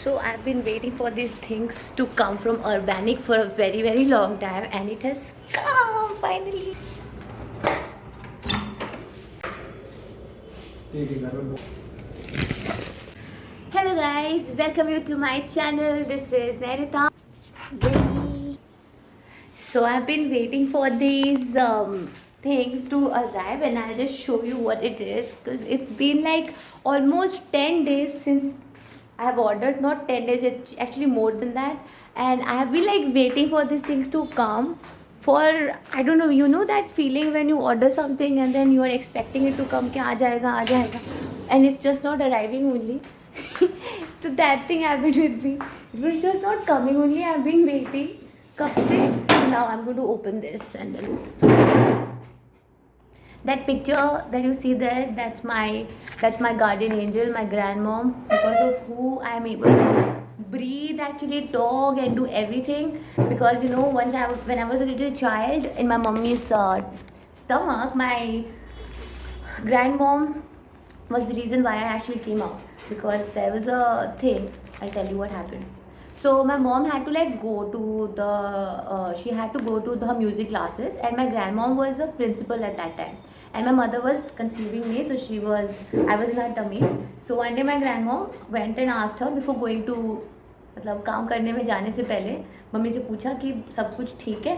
So I've been waiting for these things to come from Urbanic for a very long time, and it has come finally. Hello guys, welcome you to my channel. This is Nerita. So I've been waiting for these things to arrive, and I'll just show you what it is, because it's been like almost 10 days since I have ordered. Not 10 days, it's actually more than that. And I have been like waiting for these things to come for, I don't know, you know that feeling when you order something and then you are expecting it to come कि आ जाएगा, and it's just not arriving only. So that thing happened with me. It was just not coming only. I've been waiting कब से. Now I'm going to open this, and then that picture that you see there, that's my guardian angel, my grandmom, because of who I'm able to breathe, actually talk and do everything. Because you know, when I was a little child in my mommy's stomach, my grandmom was the reason why I actually came out, because there was a thing. I'll tell you what happened. So my mom had to like go to she had to go to the music classes, and my grandmom was the principal at that time, and my mother was conceiving me, so I was in her tummy. So one day my grandmom went and asked her before going to, मतलब काम करने में जाने से पहले mummy से पूछा कि सब कुछ ठीक है,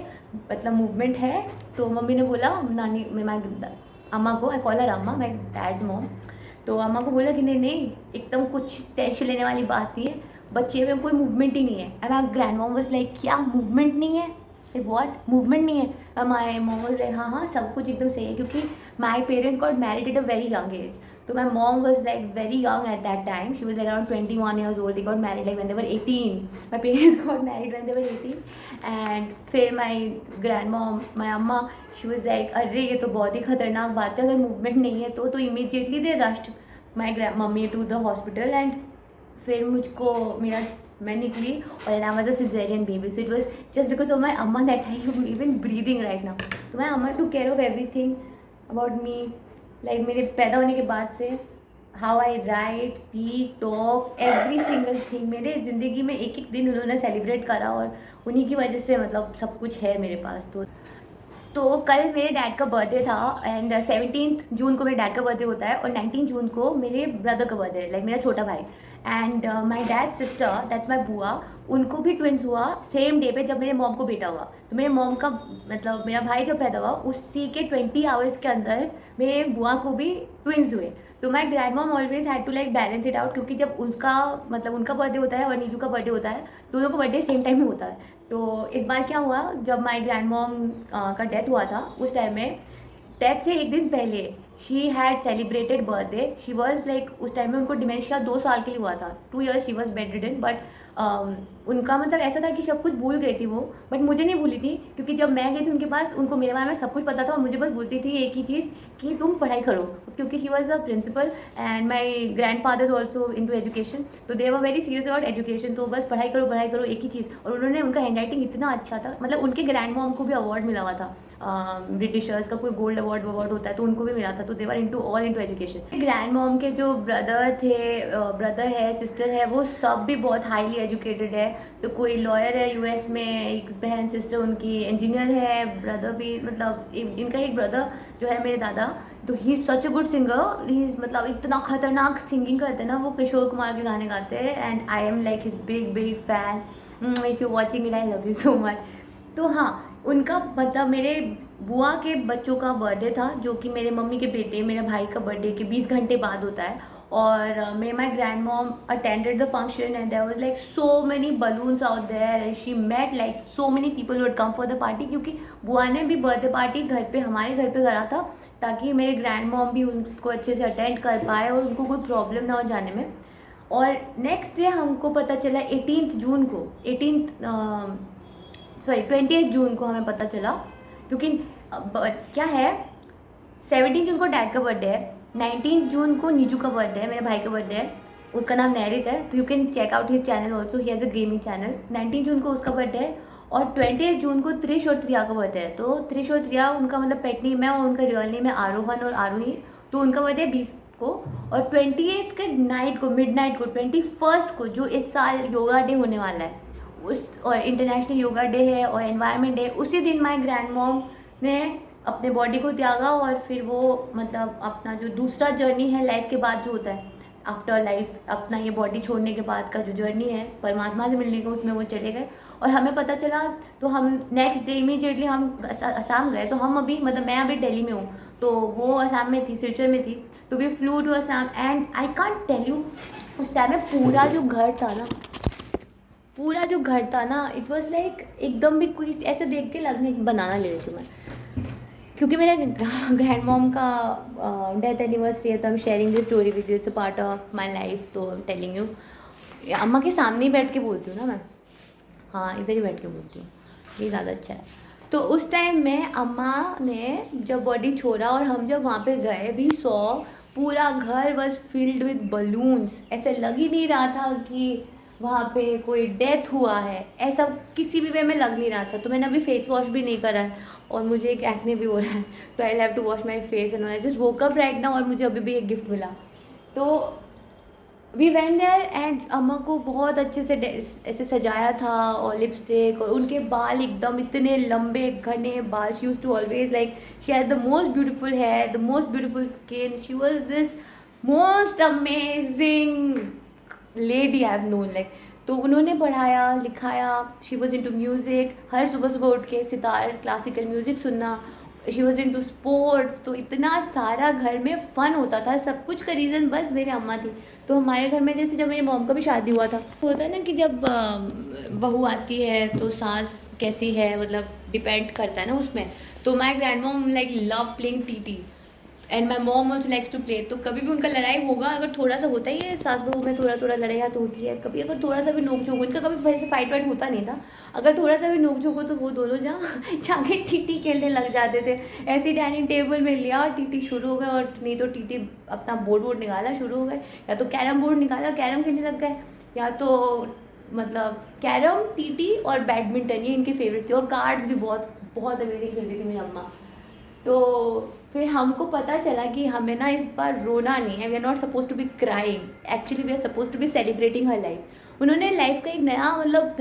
मतलब मूवमेंट है. तो मम्मी ने बोला, नानी अम्मा को, आई कॉल हर अम्मा, माई डैड्स मॉम. तो अम्मा को बोला कि नहीं नहीं, एकदम कुछ टेंशन लेने वाली बात नहीं है, बच्चे में कोई मूवमेंट ही नहीं है. And my grand mom was like, क्या मूवमेंट नहीं है, लाइक व्हाट मूवमेंट नहीं है. माई मॉम वाज लाइक, हाँ हाँ सब कुछ एकदम सही है, क्योंकि my parents got married at a very young age. तो my mom was like very young at that time. She was like around 21 years old. They got married like when they were 18. My parents got married when they were 18. And फिर my grand mom, माई अम्मा, she was like, अरे ये तो बहुत ही खतरनाक बात है, अगर मूवमेंट नहीं है तो immediately they rushed my mummy to the hospital. And फिर मुझको मैं निकली, और and I was a caesarean baby. So it was just because of my अम्मा that I am even breathing right now. तो माई अम्मा took care of everything about me, like मेरे पैदा होने के बाद से, how I write, speak, talk, every single thing. मेरे ज़िंदगी में एक एक दिन उन्होंने सेलिब्रेट करा, और उन्हीं की वजह से मतलब सब कुछ है मेरे पास. तो कल मेरे डैड का बर्थडे था, एंड 17 जून को मेरे डैड का बर्थडे होता है, और 19 जून को मेरे ब्रदर का बर्थडे है, लाइक मेरा छोटा भाई. And my dad sister, that's my बुआ, उनको भी ट्विंस हुआ सेम डे पे जब मेरे मॉम को बेटा हुआ. तो मेरे मॉम का मतलब मेरा भाई जब पैदा हुआ उसी के 20 आवर्स के अंदर मेरे बुआ को भी ट्विंस हुए. तो my grand mom always had to like balance it out, क्योंकि जब उनका बर्थडे होता है और नीजू का बर्थडे होता है, दोनों का बर्थडे सेम टाइम में होता है. तो इस बार क्या हुआ, जब माई ग्रैंड मॉम का डेथ हुआ था, उस टाइम में डेथ से एक दिन पहले she had celebrated birthday. She was like, उस टाइम में उनको डिमेंशिया 2 साल के लिए हुआ था. 2 years she was bed ridden. But उनका मतलब ऐसा था कि सब कुछ भूल गई थी वो, बट मुझे नहीं भूली थी, क्योंकि जब मैं गई थी उनके पास, उनको मेरे बारे में सब कुछ पता था, और मुझे बस बोलती थी एक ही चीज़ कि तुम पढ़ाई करो, क्योंकि she was a principal and my grand father also into education. तो they were very serious about education. तो बस पढ़ाई करो एक ही चीज़. और उन्होंने, उनका हैंड राइटिंग इतना अच्छा था, मतलब उनके ग्रैंड मॉम को भी अवार्ड मिला हुआ था, ब्रिटिशर्स का कोई गोल्ड अवार्ड होता है, तो उनको भी मिला था. तो they were all into education. Grandmom के जो ब्रदर थे, ब्रदर है, सिस्टर है, वो सब भी बहुत हाईली एजुकेटेड है. तो कोई लॉयर है यूएस में, एक बहन सिस्टर उनकी इंजीनियर है, ब्रदर भी, मतलब इनका एक ब्रदर जो है मेरे दादा, तो he is such a good singer. He is मतलब इतना खतरनाक सिंगिंग करते हैं ना वो, किशोर कुमार के गाने गाते हैं. And I am like his big fan. If you watching it, I love you so much. तो हाँ, उनका मतलब मेरे बुआ के बच्चों का बर्थडे था, जो कि मेरे मम्मी के बेटे, मेरे भाई का बर्थडे के 20 घंटे बाद होता है. और me my grand mom attended the function, and there was like so many balloons out there, and she met like so many people would come for the party, क्योंकि बुआ ने भी बर्थडे पार्टी घर पे, हमारे घर पे करा था, ताकि मेरे ग्रैंड मॉम भी उनको अच्छे से अटेंड कर पाए और उनको कोई प्रॉब्लम ना हो जाने में. और नेक्स्ट डे हमको पता चला 18 जून को, 20 जून को हमें पता चला, क्योंकि क्या है, 17 जून को डैड का बर्थडे है, 19 जून को नीजू का बर्थडे है, मेरे भाई का बर्थडे है, उसका नाम नैरित है. तो you can check out his channel also, he has a gaming channel. 19 जून को उसका बर्थडे है, और 20 जून को त्रिश और त्रिया का बर्थडे है. तो त्रिश और त्रिया उनका मतलब पेट नेम है, और उनका रियल नेम है आरोहन और आरोही. तो उनका बर्थडे 20 को, और 28 के नाइट को, मिडनाइट को, 21 को जो इस साल योगा डे होने वाला है, उस और इंटरनेशनल योगा डे है और एनवायरनमेंट डे, उसी दिन माय ग्रैंड मॉम ने अपने बॉडी को त्यागा और फिर वो मतलब अपना जो दूसरा जर्नी है लाइफ के बाद जो होता है आफ्टर लाइफ, अपना ये बॉडी छोड़ने के बाद का जो जर्नी है परमात्मा से मिलने का, उसमें वो चले गए। और हमें पता चला तो हम नेक्स्ट डे इमीडिएटली हम असम गए। तो हम अभी मतलब मैं अभी दिल्ली में हूँ, तो वो असम में थी, सिलचर में थी, तो we flew to Assam and I can't tell you उस टाइम में पूरा जो घर था ना, पूरा जो घर था ना, इट वॉज लाइक एकदम भी कोई ऐसे देख के लगने बनाना ले रही थी मैं, क्योंकि मेरे ग्रैंड मॉम का डेथ एनिवर्सरी है, तो I am sharing this story with you, it's a part of my life, तो टेलिंग यू। अम्मा के सामने ही बैठ के बोलती हूँ ना मैं, हाँ इधर ही बैठ के बोलती हूँ, ये ज़्यादा अच्छा है। तो उस टाइम में अम्मा ने जब बॉडी छोड़ा और हम जब वहाँ पे गए, वी सॉ पूरा घर वॉज फिल्ड विद बलून्स, ऐसे लग ही नहीं रहा था कि वहाँ पे कोई डेथ हुआ है, ऐसा किसी भी वे में लग नहीं रहा था। तो मैंने अभी फेस वॉश भी नहीं करा है और मुझे एक एक्ने भी हो रहा है, तो I have to wash my face and I just woke up right now, और मुझे अभी भी एक गिफ्ट मिला। तो वी वेंट देयर एंड अम्मा को बहुत अच्छे से ऐसे सजाया था, और लिपस्टिक, और उनके बाल एकदम इतने लंबे घने बाल, she used to always like, she has the most beautiful hair, the most beautiful skin, she was this most amazing lady I have known like. तो उन्होंने पढ़ाया लिखाया, she was into music, हर सुबह सुबह उठ के सितार क्लासिकल म्यूज़िक सुनना, she was into sports, तो इतना सारा घर में फ़न होता था। सब कुछ का रीज़न बस मेरी अम्मा थी। तो हमारे घर में जैसे जब मेरी मॉम का भी शादी हुआ था, तो होता है ना कि जब बहू आती है तो सास कैसी है, मतलब डिपेंड करता है ना उसमें। तो my grand mom like love playing TT and my mom also likes to play. तो कभी भी उनका लड़ाई होगा, अगर थोड़ा सा होता ही है सास बहू में, थोड़ा थोड़ा लड़ाई तो होती है कभी, अगर थोड़ा सा भी नोक झोंक, इनका कभी वैसे फाइट वाइट होता नहीं था, अगर थोड़ा सा भी नोक झोंक हो तो वो दोनों जाके टीटी खेलने लग जाते थे। ऐसी डाइनिंग टेबल में लिया और टीटी शुरू हो गए, और नहीं तो टीटी अपना बोर्ड वोर्ड निकाला शुरू हो गए, या तो कैरम बोर्ड निकाला कैरम खेलने लग गए, या तो मतलब कैरम, टीटी और बैडमिंटन, ये इनकी फेवरेट थी, और कार्ड्स भी बहुत बहुत अमेजिंग खेलती थी मेरी अम्मा। तो फिर हमको पता चला कि हमें ना इस बार रोना नहीं है, we are not suppose to be crying, actually we are suppose to be celebrating her life. उन्होंने लाइफ का एक नया मतलब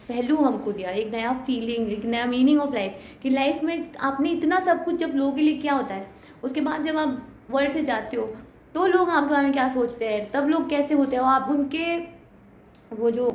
पहलू हमको दिया, एक नया फीलिंग, एक नया मीनिंग ऑफ लाइफ, कि लाइफ में आपने इतना सब कुछ जब लोगों के लिए क्या होता है, उसके बाद जब आप वर्ल्ड से जाते हो तो लोग आपके बारे में क्या सोचते हैं, तब लोग कैसे होते हो, आप उनके वो जो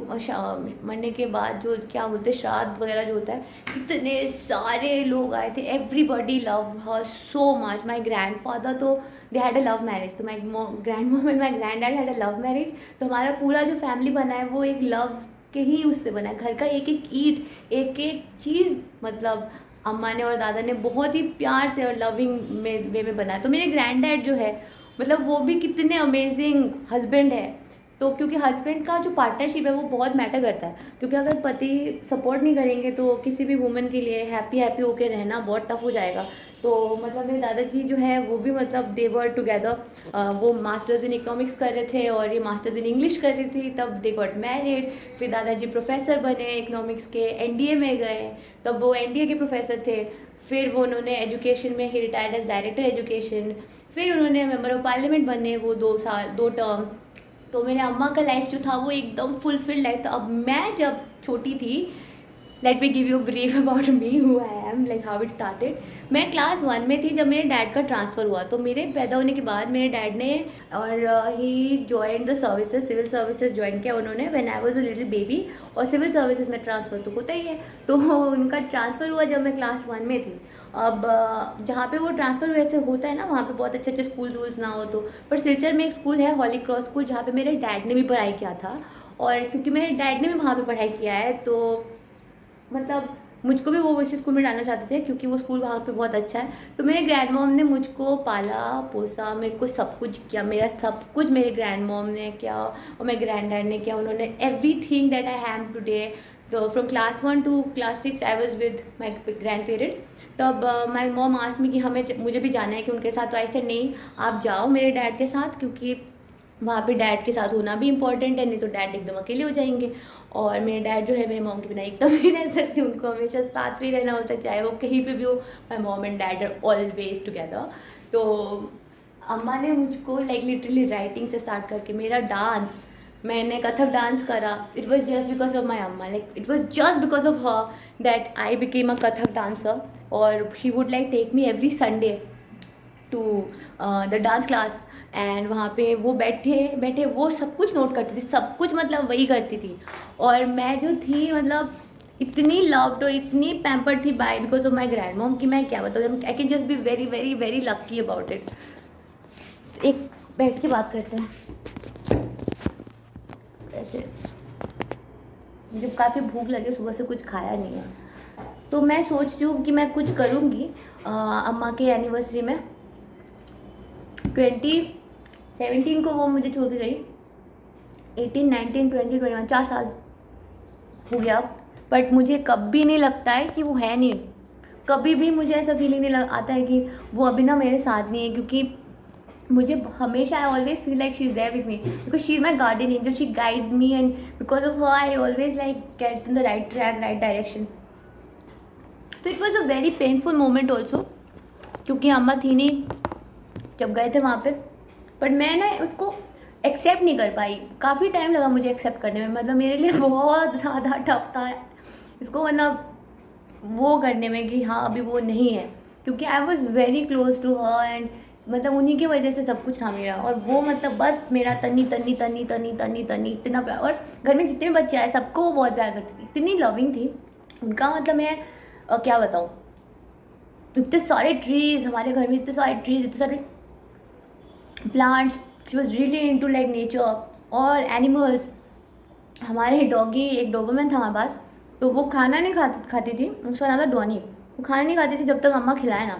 मरने के बाद जो क्या बोलते हैं श्राद्ध वगैरह जो होता है, इतने सारे लोग आए थे, everybody love her so much. My grand father तो they had a love marriage, तो my grand mom and my grand dad had a love marriage. तो हमारा पूरा जो फैमिली बना है वो एक लव के ही उससे बना है, घर का एक एक ईंट, एक एक चीज़, मतलब अम्मा ने और दादा ने बहुत ही प्यार से और लविंग में वे में बनाया। तो मेरे ग्रैंड डैड जो है, मतलब वो भी कितने अमेजिंग हस्बैंड है। तो क्योंकि हस्बैंड का जो पार्टनरशिप है वो बहुत मैटर करता है, क्योंकि अगर पति सपोर्ट नहीं करेंगे तो किसी भी वुमन के लिए हैप्पी हैप्पी होकर रहना बहुत टफ हो जाएगा। तो मतलब मेरे दादाजी जो है वो भी मतलब दे वर टुगेदर, वो मास्टर्स इन इकोनॉमिक्स कर रहे थे और ये मास्टर्स इन इंग्लिश कर रही थी, तब दे गॉट मैरिड। फिर दादाजी प्रोफेसर बने इकोनॉमिक्स के, एनडीए में गए, तब वो एनडीए के प्रोफेसर थे। फिर वो उन्होंने एजुकेशन में ही रिटायर्ड एज डायरेक्टर एजुकेशन। फिर उन्होंने मेंबर ऑफ पार्लियामेंट बने, वो 2 साल 2 टर्म। तो मेरे अम्मा का लाइफ जो था वो एकदम फुलफिल्ड लाइफ था। अब मैं जब छोटी थी, let me give you brief about me who I am, like how it started. मैं क्लास 1 में थी जब मेरे डैड का ट्रांसफ़र हुआ। तो मेरे पैदा होने के बाद मेरे डैड ने और ही join the services, civil services join किया उन्होंने when I was a little baby. और सिविल सर्विसेज में ट्रांसफ़र तो होता ही है, तो उनका ट्रांसफ़र हुआ जब मैं क्लास 1 में थी। अब जहाँ पे वो ट्रांसफ़र वैसे होता है ना, वहाँ पे बहुत अच्छे अच्छे स्कूल्स वूल्स ना हो तो, पर सिलचर में एक स्कूल है हॉली क्रॉस स्कूल, जहाँ पे मेरे डैड ने भी पढ़ाई किया था। और क्योंकि मेरे डैड ने भी वहाँ पे पढ़ाई किया है, तो मतलब मुझको भी वो उसी स्कूल में डालना चाहते थे, क्योंकि वो स्कूल वहाँ पे बहुत अच्छा है। तो मेरे ग्रैंड मॉम ने मुझको पाला पोसा, मेरे को सब कुछ किया, मेरा सब कुछ मेरे ग्रैंड मॉम ने किया और मेरे ग्रैंड डैड ने किया। उन्होंने everything that I have today. तो from class 1 to class 6 I was with my grand parents. तब माई मॉम आस्क्ड मी कि मुझे भी जाना है कि उनके साथ। तो आई सेड नहीं, आप जाओ मेरे डैड के साथ, क्योंकि वहाँ पे डैड के साथ होना भी इम्पॉर्टेंट है, नहीं तो डैड एकदम अकेले हो जाएंगे। और मेरे डैड जो है मेरे मॉम के बिना एकदम नहीं रह सकते, उनको हमेशा साथ में रहना होता है, चाहे वो कहीं पे भी हो। My mom and dad are always together. तो अम्मा ने मुझको लाइक लिटरली राइटिंग से स्टार्ट करके मेरा डांस, मैंने कथक डांस करा, it was just because of my अम्मा, like it was just because of her that I became a Kathak dancer. और she would like take me every Sunday to the dance class. And वहाँ पे वो बैठे बैठे वो सब कुछ नोट करती थी, सब कुछ मतलब वही करती थी. और मैं जो थी मतलब इतनी लव्ड और इतनी पैम्पर्ड थी by because of my grand mom कि मैं क्या बताऊँ. I can just be very very very lucky about it. एक बैठ के बात करते हैं ऐसे. मुझे काफ़ी भूख लगी, सुबह से कुछ खाया नहीं है, तो मैं सोच रही हूँ कि मैं कुछ करूँगी अम्मा के एनिवर्सरी में. 2017 को वो मुझे छोड़ के गई. 18, 19, 20, 21 4 साल हो गया. बट मुझे कभी नहीं लगता है कि वो है नहीं. कभी भी मुझे ऐसा फीलिंग नहीं आता है कि वो अभी ना मेरे साथ नहीं है, क्योंकि मुझे हमेशा I always feel like she is there with me because she is my guardian angel. She guides me and because of her I always like get in the right track, right direction. तो it was a very painful moment also, क्योंकि अम्मा थी नहीं जब गए थे वहाँ पे. बट मैं ना उसको एक्सेप्ट नहीं कर पाई. काफ़ी टाइम लगा मुझे एक्सेप्ट करने में, मतलब मेरे लिए बहुत ज़्यादा टफ था इसको मतलब वो करने में कि हाँ अभी वो नहीं है, क्योंकि I was very close to her and मतलब उन्हीं की वजह से सब कुछ था मेरा. और वो मतलब बस मेरा तन्नी तन्नी तन्नी तन्नी तन्नी तन्नी इतना प्यार. और घर में जितने भी बच्चे आए सबको वो बहुत प्यार करती थी, इतनी लविंग थी उनका. मतलब मैं क्या बताऊँ, इतने सारे ट्रीज़ हमारे घर में, इतने सारे ट्रीज़, इतने सारे plants. She was really into like nature और एनिमल्स. हमारे डॉगी, एक डोबरमैन था हमारे पास, तो वो खाना नहीं खाती थी. उसका नाम था डॉनी. वो खाना नहीं खाती थी जब तक अम्मा खिलाए ना.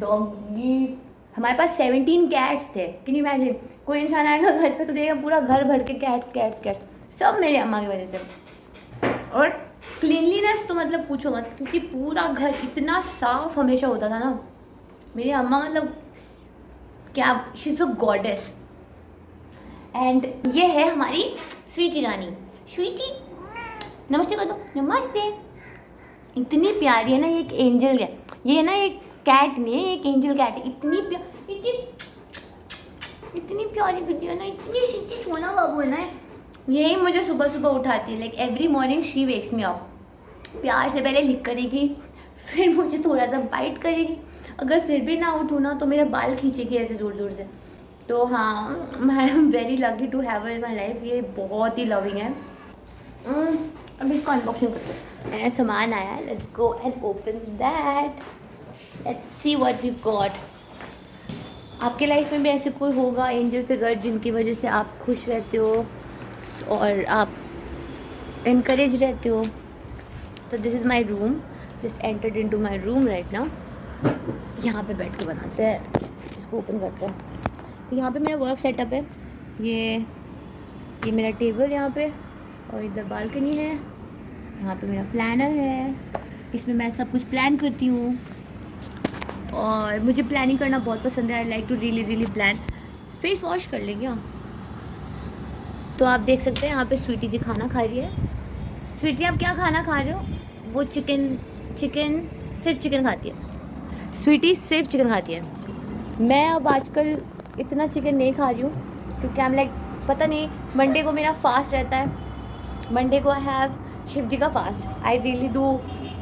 डॉगी, हमारे पास 17 कैट्स थे. कैन यू इमेजिन, कोई इंसान आएगा घर पे तो देखेगा पूरा घर भर के कैट्स कैट्स कैट्स. सब मेरे अम्मा की वजह से. और क्लीनलीनेस तो मतलब पूछो मत, क्योंकि पूरा घर इतना साफ हमेशा होता था ना. मेरी अम्मा मतलब क्या, she is a goddess. And ये है हमारी स्वीटी रानी. स्वीटी नमस्ते कर दो. नमस्ते. इतनी प्यारी है ना, ये एक एंजल है. ये ना एक कैट नहीं है, एक एंजल कैट है. इतनी प्यारी बिटिया ना, इतनी सीधी सोना बाबू है ना. यही मुझे सुबह सुबह उठाती है. Like every morning she wax me up. प्यार से पहले लिक करेगी, फिर मुझे थोड़ा सा बाइट करेगी. अगर फिर भी ना उठूँ ना तो मेरे बाल खींचेगी ऐसे ज़ोर ज़ोर से. तो हाँ, I am very lucky to have in my life. ये बहुत ही लविंग है. अभी इसको अनबॉक्सिंग करते हैं. नया सामान आया है, let's go and open that. Let's see what we got. आपके लाइफ में भी ऐसे कोई होगा एंजल फिगर जिनकी वजह से आप खुश रहते हो और आप इनकरेज रहते हो. तो this is my room. Just entered into my room right now. यहाँ पे बैठ के बनाते हैं, इसको ओपन करते हैं. तो यहाँ पे मेरा वर्क सेटअप है. ये मेरा टेबल यहाँ पे, और इधर बालकनी है. यहाँ पे मेरा प्लानर है, इसमें मैं सब कुछ प्लान करती हूँ. और मुझे प्लानिंग करना बहुत पसंद है. I like to really really plan. Face wash कर लेंगे हम. तो आप देख सकते हैं यहाँ पे स्वीटी जी खाना खा रही है. स्वीटी आप क्या खाना खा रहे हो? वो चिकन सिर्फ चिकन खाती है. स्वीटी सिर्फ चिकन खाती है. मैं अब आजकल इतना चिकन नहीं खा रही हूँ, क्योंकि I'm लाइक पता नहीं, मंडे को मेरा फास्ट रहता है. मंडे को आई हैव शिव जी का fast. I really do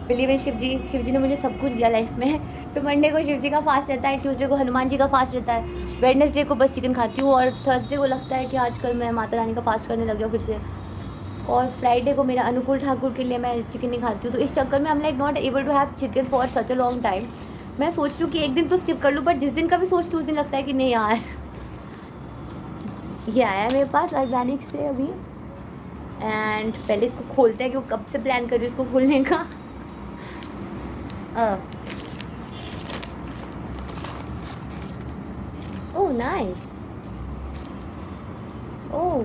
believe in Shiv ji ने मुझे सब कुछ दिया लाइफ में. तो मंडे को शिव जी का फास्ट रहता है, ट्यूसडे को हनुमान जी का फास्ट रहता है, वेडनेसडे को बस चिकन खाती हूँ, और थर्सडे को लगता है कि आजकल मैं माता रानी का फास्ट करने लग जाऊँ फिर से. और फ्राइडे को मेरा अनुकूल ठाकुर के लिए मैं चिकन नहीं खाती हूँ. तो इस चक्कर में I'm like not able to have chicken for such a long time. मैं सोच रही हूँ कि एक दिन तो स्किप कर लूँ, बट जिस दिन का भी सोचती हूँ उस दिन लगता है कि नहीं यार. ये आया है मेरे पास ऑर्गेनिक से अभी. एंड पहले इसको खोलते हैं, क्योंकि कब से प्लान कर रही हूँ इसको खोलने का. Oh nice. Oh,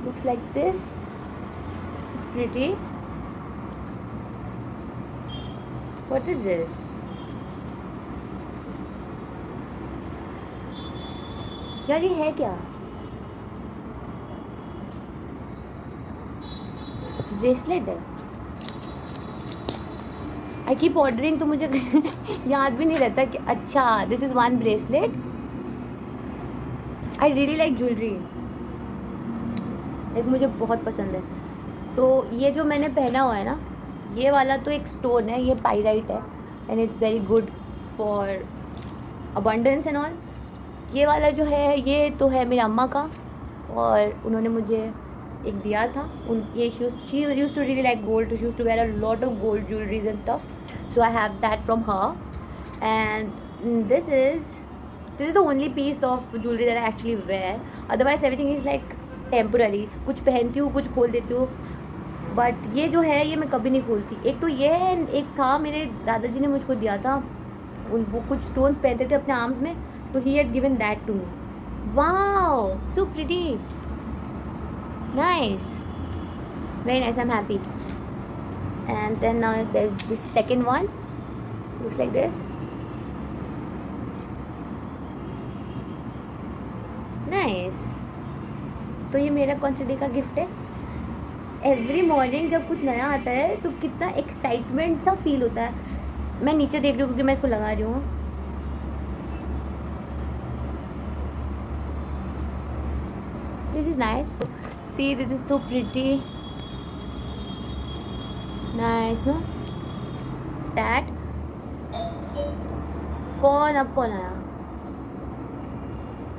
looks like this. It's pretty. What is this? यार ये है क्या? ब्रेसलेट है. आई कीप ऑर्डरिंग, तो मुझे याद भी नहीं रहता कि अच्छा this is one bracelet. I really like jewellery, like मुझे बहुत पसंद है। तो ये जो मैंने पहना हुआ है ना, ये वाला तो एक स्टोन है, ये पाइराइट है and it's very good for abundance and all. ये वाला जो है ये तो है मेरी अम्मा का, और उन्होंने मुझे एक दिया था। उन ये she used to really like gold, she used to wear a lot of gold jewelleries and stuff, so I have that from her and this is the only piece of jewellery that I actually wear. Otherwise everything is like temporary, कुछ पहनती हूँ कुछ खोल देती हूँ, but ये जो है ये मैं कभी नहीं खोलती। एक तो ये है, एक था मेरे दादाजी ने मुझको दिया था, उन वो कुछ स्टोन्स पहनते थे अपने आर्म्स में, तो he had given that to me. Wow so pretty, nice, very nice, I am happy. And then now there is this second one, looks like this, nice. तो ये मेरा कौन से डे का गिफ्ट है। एवरी मॉर्निंग जब कुछ नया आता है तो कितना एक्साइटमेंट सा फील होता है। मैं नीचे देख रही हूँ क्योंकि मैं इसको लगा रही हूँ। This is nice, see this is so pretty, nice know that. अब कौन आया,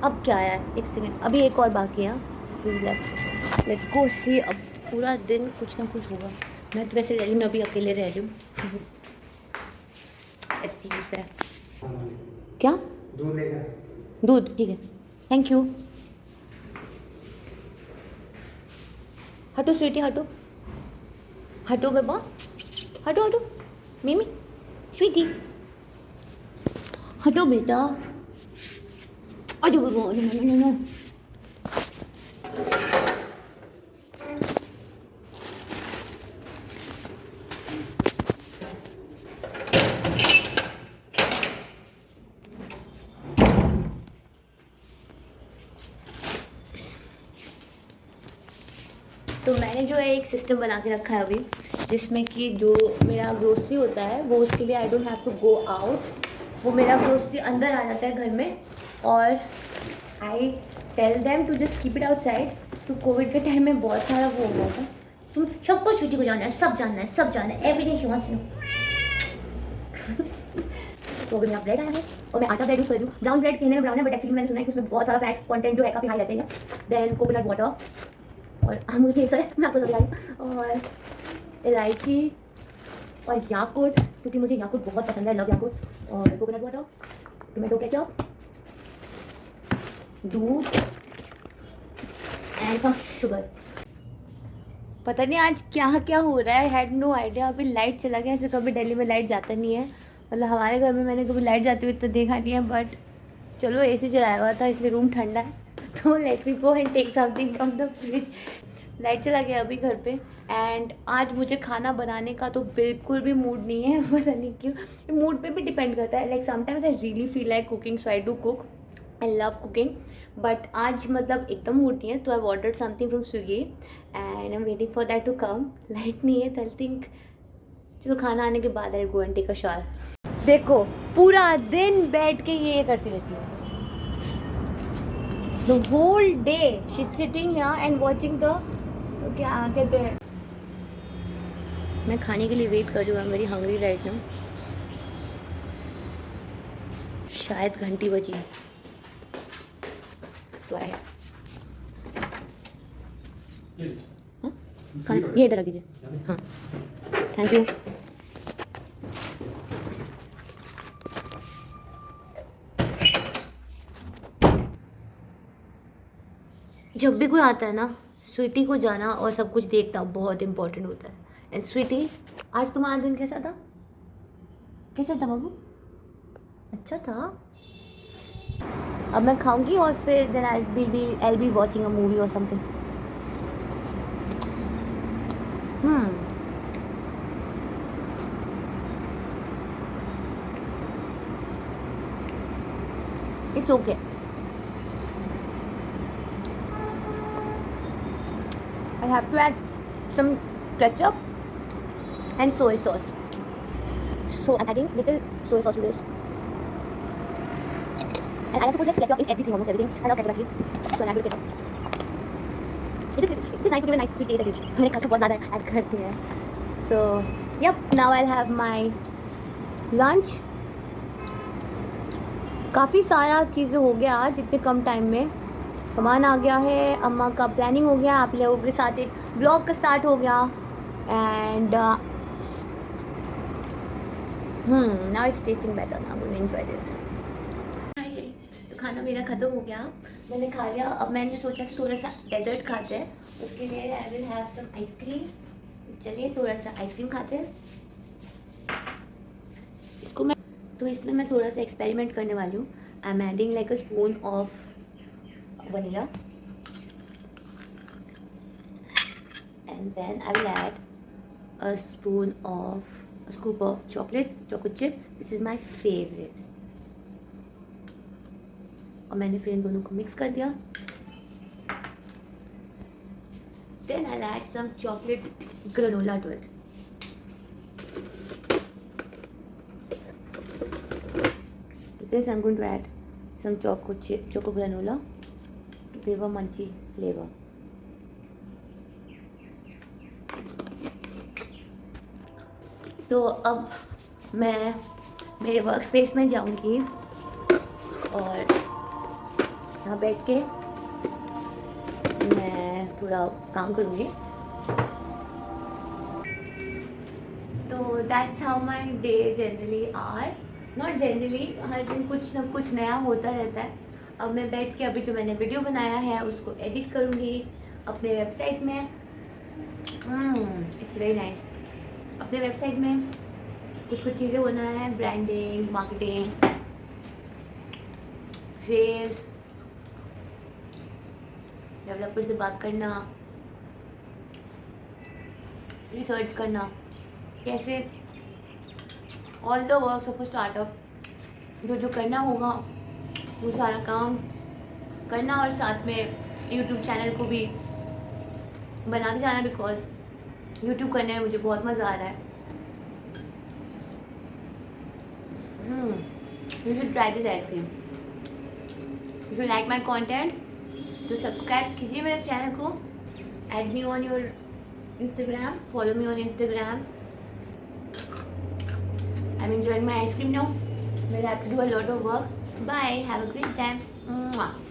अब क्या आया, एक सेकेंड, अभी एक और बाकी है। लेट्स गो सी। अब पूरा दिन कुछ ना कुछ होगा। मैं तो वैसे रैली में अभी अकेले रह रही हूँ। Let's see what's there. क्या दूध लेगा, दूध ठीक है, थैंक यू। हटो स्वीटी, हटो हटो बेबा, हटो हटो मिमी, स्वीटी हटो बेटा, अजो बेबा, नो नो नो। तो मैंने जो है एक सिस्टम बना के रखा है अभी, जिसमें कि जो मेरा ग्रोसरी होता है वो उसके लिए I don't have to go out, वो मेरा ग्रोसरी अंदर आ जाता है घर में, और I tell them to just keep it outside. तो कोविड के टाइम में बहुत सारा वो हो गया था, तुम सबको स्वीटी को जानना है, सब जानना है, सब जानना है, every day she wants to know. तो अभी मेरा ब्रेड आया है और मैं आटा ब्रेड यूज़ कर रही हूँ। ब्राउन ब्रेड कहने में ब्राउन है, बट एक्चुअली मैंने सुना है कि उसमें बहुत सारा फैट कंटेंट जो है काफ़ी हाई रहते हैं। देन कोकोनट वाटर और अमूल केसर, मैं आपको बताई, और इलायची और याकुट, क्योंकि मुझे याकुट बहुत पसंद है, लव याकुट, और कोकोनट वाटर, टोमेटो केचप, दूध एंड सम शुगर। पता नहीं आज क्या क्या हो रहा है, हैड नो आइडिया। अभी लाइट चला गया, ऐसे कभी दिल्ली में लाइट जाता नहीं है, मतलब हमारे घर में मैंने कभी लाइट जाते हुए तो देखा नहीं है, बट चलो एसी चलाया हुआ था इसलिए रूम ठंडा है, तो let me go and take something from the fridge. Light चला गया अभी घर पे, एंड आज मुझे खाना बनाने का तो बिल्कुल भी मूड नहीं है, पता नहीं क्यों। मूड पे भी डिपेंड करता है, like sometimes I really feel like cooking, so I do cook, I love cooking, but आज मतलब एकदम मूड नहीं है, तो I ordered something from Swiggy and I am waiting for that to come. Light नहीं है तो आई थिंक चलो खाना आने के बाद I go and take a shower. देखो पूरा दिन बैठ के ये करती रहती है, the whole day she's sitting here and watching the, क्या कहते हैं, मैं खाने के लिए वेट कर रही हूँ, मेरी हंग्री राइट नाउ। शायद घंटी बजी तो आए। हाँ खाना ये इधर रख दीजिए, हाँ थैंक यू। जब भी कोई आता है ना, स्वीटी को जाना और सब कुछ देखना बहुत इम्पोर्टेंट होता है। एंड स्वीटी, आज तुम्हारा दिन कैसा था, कैसा था बाबू, अच्छा था। अब मैं खाऊंगी और फिर then I be watching a movie और something. It's okay. I have to add some ketchup and soy sauce. So I'm adding little soy sauce to this. And I like to put like ketchup in everything, almost everything. I love ketchup actually. So I'm adding ketchup. It's just nice to give a nice sweet taste actually. मैंने ketchup बहुत ज़्यादा add कर दिया है. So yep, now I'll have my lunch. काफ़ी सारा चीज़ें हो गया आज इतने कम टाइम में. सामान आ गया है, अम्मा का प्लानिंग हो गया, आप लोगों के साथ एक ब्लॉग का स्टार्ट हो गया. And now it's testing better. Now I will enjoy this. तो खाना मेरा ख़त्म हो गया, मैंने खा लिया. अब मैंने सोचा कि थोड़ा सा डेजर्ट खाते हैं. उसके लिए I will have some ice cream. चलिए थोड़ा सा आइसक्रीम खाते हैं. इसको मैं तो इसमें मैं थोड़ा सा एक्सपेरिमेंट करने वाली हूँ. I am adding like a spoon of vanilla and then I will add a scoop of choco chip. This is my favorite. और मैंने फिर इन दोनों को मिक्स कर दिया. Then I'll add some chocolate granola to it. To this I'm going to add some choco granola to give a munchy flavor. तो अब मैं मेरे वर्क स्पेस में जाऊंगी और यहाँ बैठ के मैं थोड़ा काम करूँगी. तो that's how my day generally are. Not generally, हर दिन कुछ ना कुछ नया होता रहता है. अब मैं बैठ के अभी जो मैंने वीडियो बनाया है उसको एडिट करूँगी अपने वेबसाइट में. It's very nice. अपने वेबसाइट में कुछ चीज़ें होना है, ब्रांडिंग, मार्केटिंग, सेल्स, डेवलपर से बात करना, रिसर्च करना, कैसे all the works of a startup जो करना होगा वो सारा काम करना. और साथ में यूट्यूब चैनल को भी बनाते जाना, बिकॉज यूट्यूब करने में मुझे बहुत मज़ा आ रहा है. You should try this ice cream. If you like my content तो सब्सक्राइब कीजिए मेरे चैनल को. Add me on your Instagram, follow me on Instagram. I am enjoying my ice cream now. Well, I have to do a lot of work. Bye. Have a great time. Mwah.